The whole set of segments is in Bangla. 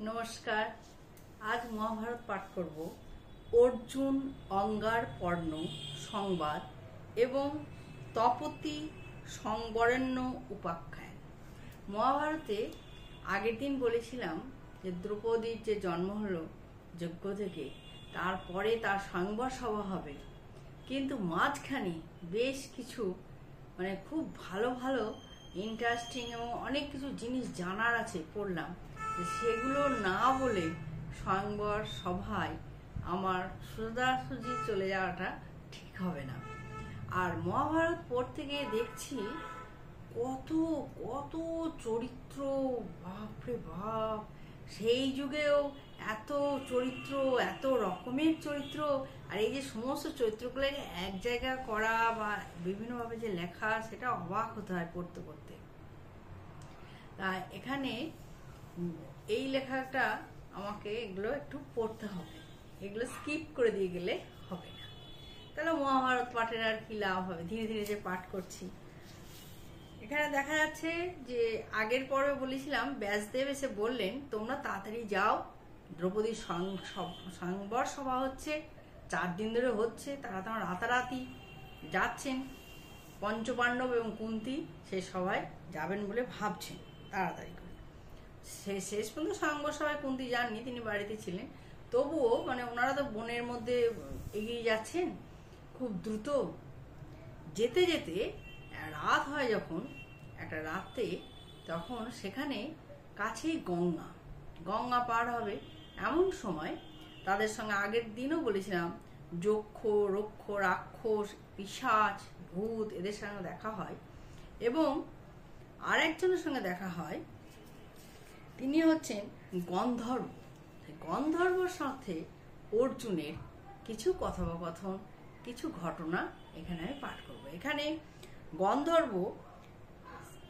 নমস্কার। আজ মহাভারত পাঠ করব। অর্জুন অঙ্গার পর্ণ সংবাদ এবং তপতি সংবরেণ্য উপাখ্যান। মহাভারতে আগের দিন বলেছিলাম যে দ্রৌপদীর যে জন্ম হলো যজ্ঞ থেকে, তারপরে তার সংবর সভা হবে, কিন্তু মাঝখানে বেশ কিছু খুব ভালো ভালো ইন্টারেস্টিং এবং অনেক কিছু জিনিস জানার আছে পড়লাম। সেগুলো না বলে স্বয়ংবর সভায় আমার সোজাসুজি চলে যাওয়াটা ঠিক হবে না। আর মহাভারত পড়তে গিয়ে দেখছি কত কত চরিত্র, বাপরে বাপ! সেই যুগেও এত চরিত্র, এত রকমের চরিত্র, আর এই যে সমস্ত চরিত্রগুলো এক জায়গা করা বা বিভিন্নভাবে যে লেখা, সেটা অবাক হতে হয় পড়তে পড়তে। তা এখানে এই লেখাটা আমাকে এগুলো একটু পড়তে হবে, এগুলো স্কিপ করে দিয়ে গেলে হবে না। তাহলে মহাভারত পাঠের আর কি লাভ হবে? ধীরে ধীরে যে পাঠ করছি, এখানে দেখা যাচ্ছে যে আগের পর্বে বলেছিলাম ব্যাসদেব এসে বললেন, তোমরা তাড়াতাড়ি যাও, দ্রৌপদীর সংবর সভা হচ্ছে, 4 দিন ধরে হচ্ছে, তারা রাতারাতি যাচ্ছেন। পঞ্চপাণ্ডব এবং কুন্তী সে সবাই যাবেন বলে ভাবছেন তাড়াতাড়ি করে। শেষ পর্যন্ত সংবর সভায় কুন্তী যাননি, তিনি বাড়িতে ছিলেন। তবুও ওনারা তো বনের মধ্যে এগিয়ে যাচ্ছেন খুব দ্রুত। যেতে যেতে রাত হয় যখন, একটা রাতে, তখন সেখানে কাছেই গঙ্গা পার হবে। এমন সময় তাদের সঙ্গে আগের দিনও বলেছিলাম যক্ষ, রক্ষ, রাক্ষস, পিশাচ, ভূত, এদের সঙ্গে দেখা হয়। এবং আরেকজনের সঙ্গে দেখা হয়, তিনি হচ্ছেন গন্ধর্ব। গন্ধর্বর সাথে অর্জুনের কিছু কথোপকথন, কিছু ঘটনা এখানে আমি পাঠ করব। এখানে গন্ধর্ব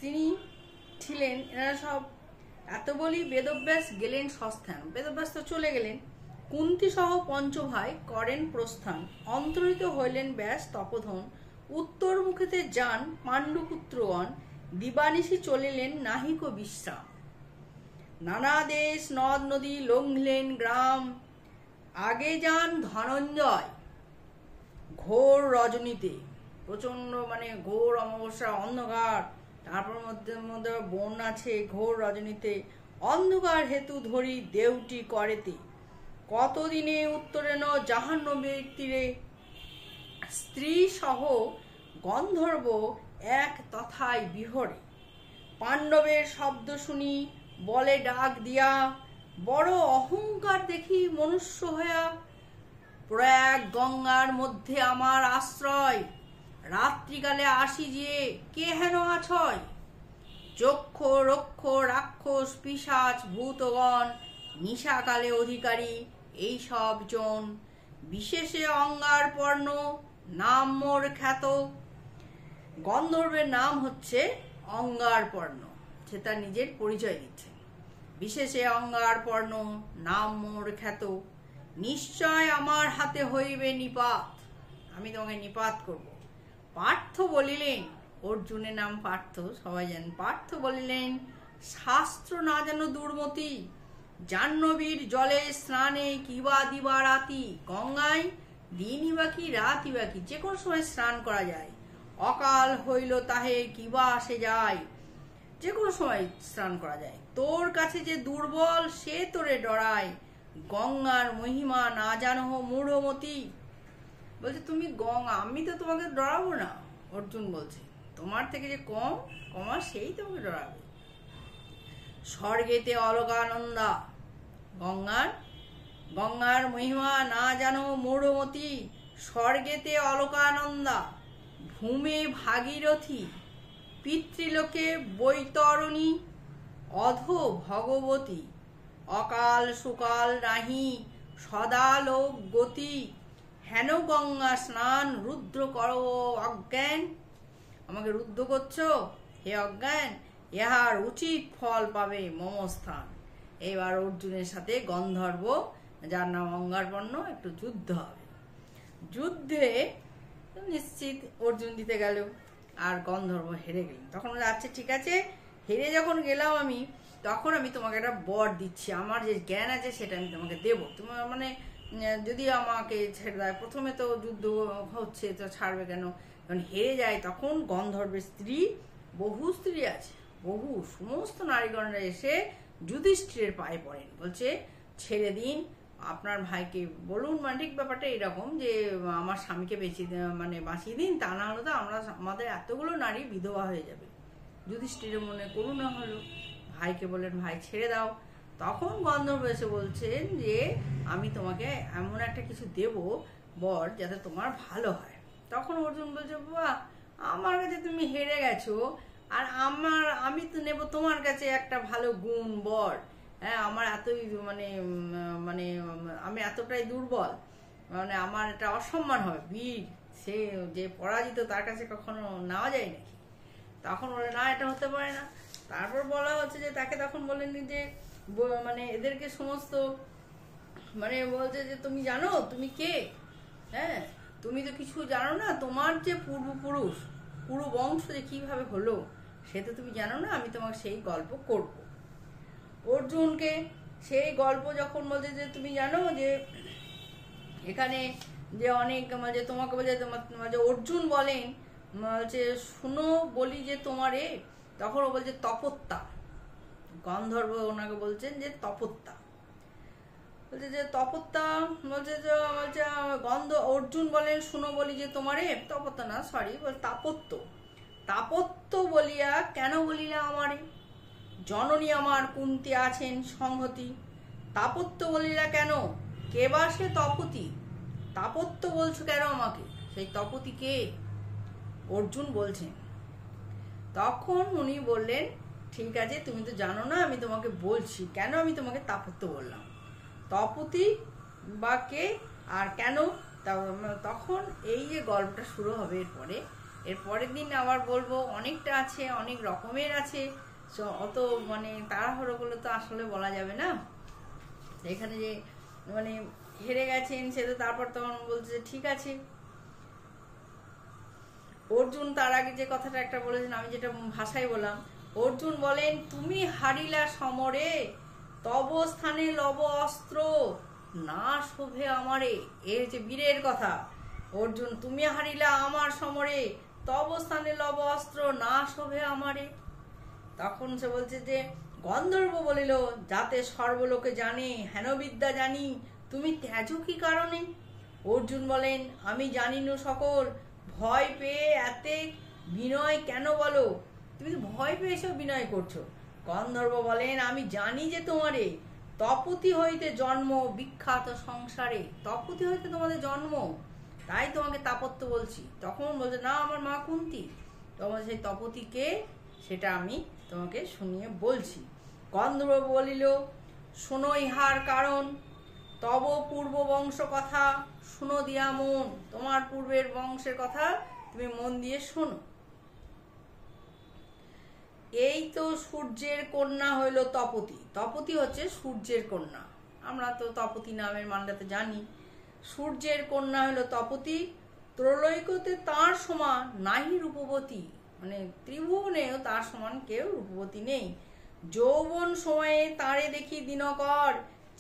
তিনি ছিলেন, এনারা সব এত বলি বেদব্যাস গেলেন সস্থান। বেদব্যাস তো চলে গেলেন। কুন্তী সহ পঞ্চভাই করেন প্রস্থান, অন্তর্হিত হইলেন ব্যাস তপোধন। উত্তর মুখেতে যান পাণ্ডুপুত্রগণ, দিবানিশি চলিলেন নাহিক বিশ্রাম। নানা দেশ নদ নদী লঙ্ঘিলেন গ্রাম, আগে যান ধনঞ্জয় ঘোর রজনীতে। প্রচন্ড ঘোর অমাবস্যা, অন্ধকার, তারপর মধ্যে বন আছে, ঘোর রজনীতে অন্ধকার হেতু ধরি দেউটি করেতে। কতদিনে উত্তরেন জাহ্নবীর তীরে, স্ত্রী সহ গন্ধর্ব এক তথায় বিহরে। পাণ্ডবের শব্দ শুনি বলে ডাক দিয়া, বড় অহংকার দেখি মনুষ্য হইয়া। প্রয়াগ গঙ্গার মধ্যে আমার আশ্রয়, রাত্রিকালে আসি যে কে হেন আছয়। যক্ষ, রক্ষ, রাক্ষস, পিশাচ, ভূতগণ, নিশাকালে অধিকারী এই সব জন। বিশেষে অঙ্গার পর্ণ, নাম মোর খ্যাত। গন্ধর্বের নাম হচ্ছে অঙ্গার পর্ণ, সে তার নিজের পরিচয় দিচ্ছে। বিশেষে অঙ্গার পর্ণ, নাম মোর খ্যাত। নিশ্চয় আমার হাতে হইবে নিপাত, আমি তোমাকে নিপাত করব। পার্থ বলিলেন, অর্জুনের নাম পার্থ, সবাই জানেন। পার্থ বলিলেন, শাস্ত্র না যেন দুর্মতি, জাহ্নবীর জলে স্নানে কিবা দিবা রাতি। গঙ্গায় দিনই বাকি রাতই বাকি, যে কোনো সময় স্নান করা যায়। অকাল হইল তাহে কিবা আসে যায়, যে কোনো সময় স্নান করা যায়। তোর কাছে যে দুর্বল সে তোরে ডরায়, গঙ্গার মহিমা না জানো মূঢ়মতি। বলছে তুমি গঙ্গা, আমি তো তোমাকে ডরাবো না। অর্জুন বলছে তোমার থেকে যে কমা সেই তোমাকে ডরাবে। স্বর্গেতে অলকানন্দা, গঙ্গার মহিমা না জানো মূঢ়মতি। স্বর্গেতে অলকানন্দা, ভূমে ভাগীরথী, পিতৃলোকে বৈতরণী, অধ ভগবতী। অকাল সুকাল নাহি সদালোক গতি, হেন গঙ্গা স্নান রুদ্র করো অজ্ঞান। আমাকে রুদ্ধ করছো হে অজ্ঞান, ইহার উচিত ফল পাবে মমস্থান। এবার অর্জুনের সাথে গন্ধর্ব, যার নাম অঙ্গারপর্ণ, একটু যুদ্ধ হবে। যুদ্ধে নিশ্চিত অর্জুন জিতে গেল, আর গন্ধর্ব হেরে গেলেন। তখন আচ্ছা ঠিক আছে, হেরে যখন গেলাম আমি, তখন আমি তোমাকে একটা বর দিচ্ছি, আমার যে জ্ঞান আছে সেটা আমি তোমাকে দেবো। তোমার মানে যদি আমাকে ছেড়ে দেয়, প্রথমে তো যুদ্ধ হচ্ছে, তো ছাড়বে কেন? যখন হেরে যায় তখন গন্ধর্বের স্ত্রী, বহু স্ত্রী আছে, বহু সমস্ত নারীগণরা এসে যুধিষ্ঠিরের পায়ে পড়েন, বলছে ছেড়ে দিন আপনার ভাইকে, বলুন। মানে ঠিক ব্যাপারটা এরকম যে আমার স্বামীকে মানে বাঁচিয়ে দিন, তা না হলে তো আমাদের এতগুলো নারী বিধবা হয়ে যাবে। যুধিষ্ঠিরের মনে করুণা হলো, ভাইকে বললেন ভাই ছেড়ে দাও। তখন গন্ধর্ব এসে বলছেন যে আমি তোমাকে এমন একটা কিছু দেব বর যাতে তোমার ভালো হয়। তখন অর্জুন বলছে বাহ, আমার কাছে তুমি হেরে গেছো, আর আমি তো নেব তোমার কাছে একটা ভালো গুণ বর। হ্যাঁ, আমার এতই মানে মানে আমি এতটাই দুর্বল, মানে আমার এটা অসম্মান হবে, বীর সে যে পরাজিত তার কাছে কখনো নেওয়া যায় নাকি? তখন বলে না, এটা হতে পারে না। তারপর বলা হচ্ছে যে তাকে তখন বলেন যে মানে এদেরকে সমস্ত মানে বলছে যে তুমি জানো তুমি কে? হ্যাঁ, তুমি তো কিছু জানো না, তোমার যে পূর্বপুরুষ পুরো বংশ যে কিভাবে হলো সে তো তুমি জানো না, আমি তোমাকে সেই গল্প করব। অর্জুনকে সেই গল্প যখন বলছে যে তুমি জানো যে এখানে যে অনেক যে তোমাকে বলে যে অর্জুন বলেন যে শুনো বলি যে তোমারে, তখন ও বলছে তপত্যা, গন্ধর্ব ওনাকে বলছেন যে তপত্যা, বলছে যে তপত্যা, বলছে যে অর্জুন বলেন শুনো বলি যে তোমারে, তপত্যা না সরি বল তাপত্য, তাপত্য বলিয়া কেন বলিলা আমারে, জননী আমার কুন্তি আছেন সংহতি, তাপত্য বলিলা কেন, কে বা সে তপতি, তাপত্য বলছো কেন আমাকে, সেই তপতি কে? অর্জুন বলছেন। তখন উনি বললেন ঠিক আছে তুমি তো জানো না, আমি তোমাকে বলছি কেন আমি তোমাকে তাপত্য বললাম, তপতি বা কে আর কেন। তখন এই যে গল্পটা শুরু হবে এর পরের দিন আবার বলবো, অনেকটা আছে, অনেক রকমের আছে, অত মানে তাড়াহুড়ো করলে তো আসলে বলা যাবে না। এখানে যে মানে হেরে গেছেন সে তো তারপর তখন বলছে ঠিক আছে। অর্জুন তার আগে যে কথাটা একটা বলেছেন, আমি যেটা ভাষায় বললাম, অর্জুন বলেন তুমি হারিলা সমরে, তব স্থানে লব অস্ত্র না শোভে আমারে। এ হচ্ছে বীরের কথা। অর্জুন তুমি হারিলা আমার সমরে, তব স্থানে লব অস্ত্র না শোভে আমারে। তখন সে বলছে যে গন্ধর্ব বলিল যাতে সর্বলোকে জানে হেন বিদ্যা জানি, তুমি ত্যাজ কি কারণে? অর্জুন বলেন আমি জানিনু সকল, ভয় পেয়ে এতে বিনয় কেন বলো, তুমি তো ভয় পেয়ে এসব বিনয় করছো। গন্ধর্ব বলেন আমি জানি যে তোমারে তপতি হইতে জন্ম বিখ্যাত সংসারে, তপতি হইতে তোমাদের জন্ম, তাই তোমাকে তাপত্য বলছি। তখন বলছে না আমার মা কুন্তি, তোমার সেই তপতি কে সেটা আমি তোমাকে শুনিয়ে বলছি। গন্ধর্ব বলিল শোনো ইহার কারণ, তব পূর্ব বংশ কথা শুনো দিয়া মন, তোমার পূর্বের বংশের কথা তুমি মন দিয়ে শোনো। এই তো সূর্যের কন্যা হইল তপতি, তপতি হচ্ছে সূর্যের কন্যা, আমরা তো তপতি নামের মানটাতে জানি। সূর্যের কন্যা হইল তপতি, ত্রৈলোক্যতে তার সমান নাহি রূপবতী, মানে ত্রিভুবনেও তার সমান কেউ রূপবতী নেই। যৌবন সময়ে তারে দেখি দিনকর,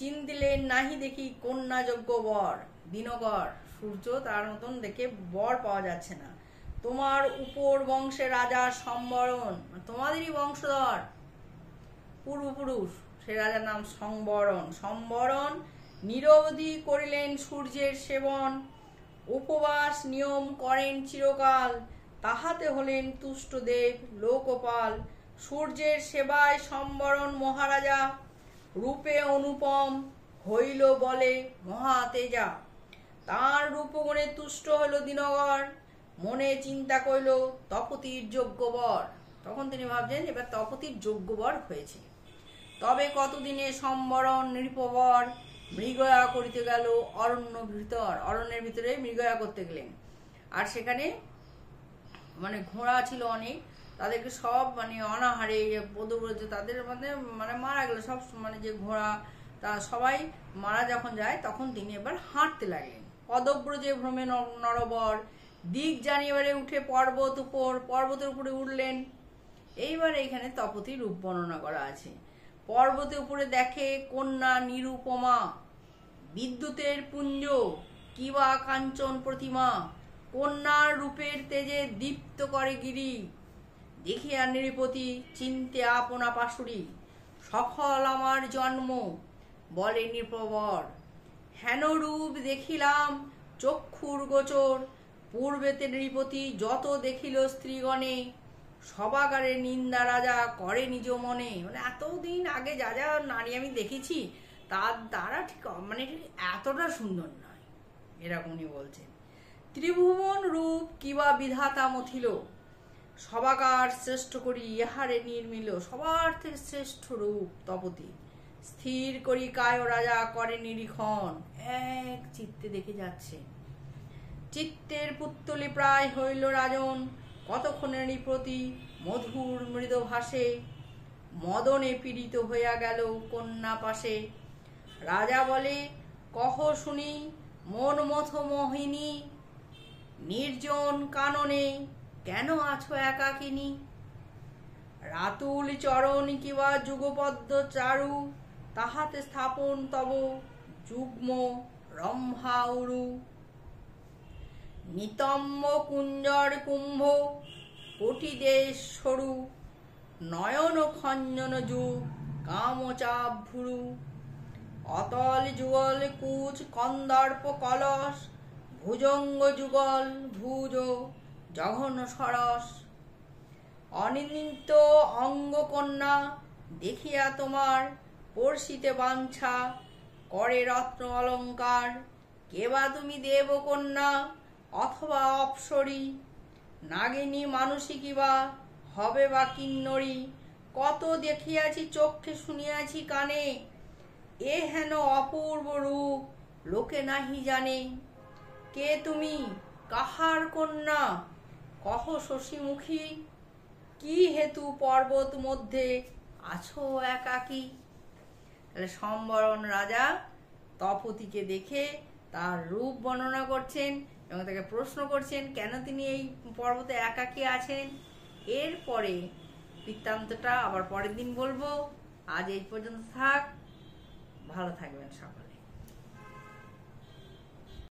চিন্তিলেন নাহি দেখি কন্যা যোগ্য বর। দিনকর সূর্য, তার মতন দেখে বর পাওয়া যাচ্ছে না। তোমার উপর বংশে রাজা সম্বরণ, তোমাদেরই বংশধর পূর্বপুরুষ, সে রাজার নাম সম্বরণ। সম্বরণ নিরবধি করিলেন সূর্যের সেবন, উপবাস নিয়ম করেন চিরকাল, তাহাতে হলেন তুষ্টদেব লোকপাল। সূর্যের সেবায় সম্বরণ মহারাজা, রূপে অনুপম হইল বলে মহাতেজা। তার রূপগুণে তুষ্ট হইল দিনকর, মনে চিন্তা কইল তপতির যোগ্য বর। তখন তিনি ভাবছেন এবার তপতির যোগ্য বর হয়েছে। তবে কতদিনে সম্বরণ নৃপবর, মৃগয়া করিতে গেল অরণ্যের ভিতরে মৃগয়া করতে গেলেন। আর সেখানে মানে ঘোড়া ছিল অনেক, তাদেরকে সব মানে অনাহারে পদব্রজ তাদের মানে মারা গেল সব, মানে যে ঘোড়া তা সবাই মারা যখন যায় তখন তিনি এবার হাঁটতে লাগলেন। পদব্রজে ভ্রমে নরবর, দিক জানিবারে উঠে পর্বতের উপরে উঠলেন। এইবার এইখানে তপতি রূপ বর্ণনা করা আছে। পর্বতে উপরে দেখে কন্যা নিরুপমা, বিদ্যুতের পুঞ্জ কিবা কাঞ্চন প্রতিমা, কন্যার রূপের তেজে দীপ্ত করে গিরি। দেখিয়া নৃপতি চিন্তে আপনা পাশুরি, সফল আমার জন্ম বলে নৃপবর। হেন রূপ দেখিলাম চক্ষুর গোচর, পূর্বেতে নৃপতি যত দেখিল স্ত্রীগণে, সবাগারে নিন্দা রাজা করে নিজ মনে। মানে এতদিন আগে যা যা নারী আমি দেখেছি তারা ঠিক ঠিক এতটা সুন্দর নয়, এরকম উনি বলছেন। ত্রিভুবন রূপ কিবা বিধাতা মথিল, সবাকার শ্রেষ্ঠ করি ইহারে নির্মিল। সবার থেকে শ্রেষ্ঠ রূপ তপতি, স্থির করি কায় রাজা করে নিরীক্ষণ। এক চিত্তে দেখে যাচ্ছে। চিত্তের পুত্তলি প্রায় হইল রাজন, কতক্ষণে নৃপতি মধুর মৃদ ভাসে, মদনে পীড়িত হইয়া গেল কন্যা পাশে। রাজা বলে কহ শুনি মন মথ মোহিনী, নির্জন কাননে কেন আছো একাকিনী। রাতুল চরণ কিবা যুগপদ্ম চারু, তাহাতে স্থাপন তব যুগ্ম রম্ভা উরু। নিতম্ব কুঞ্জর কুম্ভ কোটি দেশ সরু, নয়ন খঞ্জন যুগ কামচাপ ভুরু। অতল যুগল কুচ কন্দর্প কলস, ভুজঙ্গ যুগল ভুজ জঘন সরস। অনিন্দিত অঙ্গ কন্যা দেখিয়া তোমার, পড়শিতে বাঞ্ছা করে রত্ন অলঙ্কার। কেবা তুমি দেবকন্যা অথবা অপ্সরী, নাগিনী মানুষী কিবা হবে বা কিন্নরী। কত দেখিয়াছি চক্ষে শুনিয়াছি কানে, এ হেন অপূর্ব রূপ লোকে নাহি জানে। কে তুমি কাহার কন্যা কহ শশীমুখী, কি হেতু পর্বত মধ্যে আছো একাকী। তাহলে সম্বরণ রাজা তপতিকে দেখে তার রূপ বর্ণনা করছেন এবং তাকে প্রশ্ন করছেন কেন তিনি এই পর্বতে একাকী আছেন। এরপরে বৃত্তান্তটা আবার পরের দিন বলবো। আজ এই পর্যন্ত থাক, ভালো থাকবেন সকলে।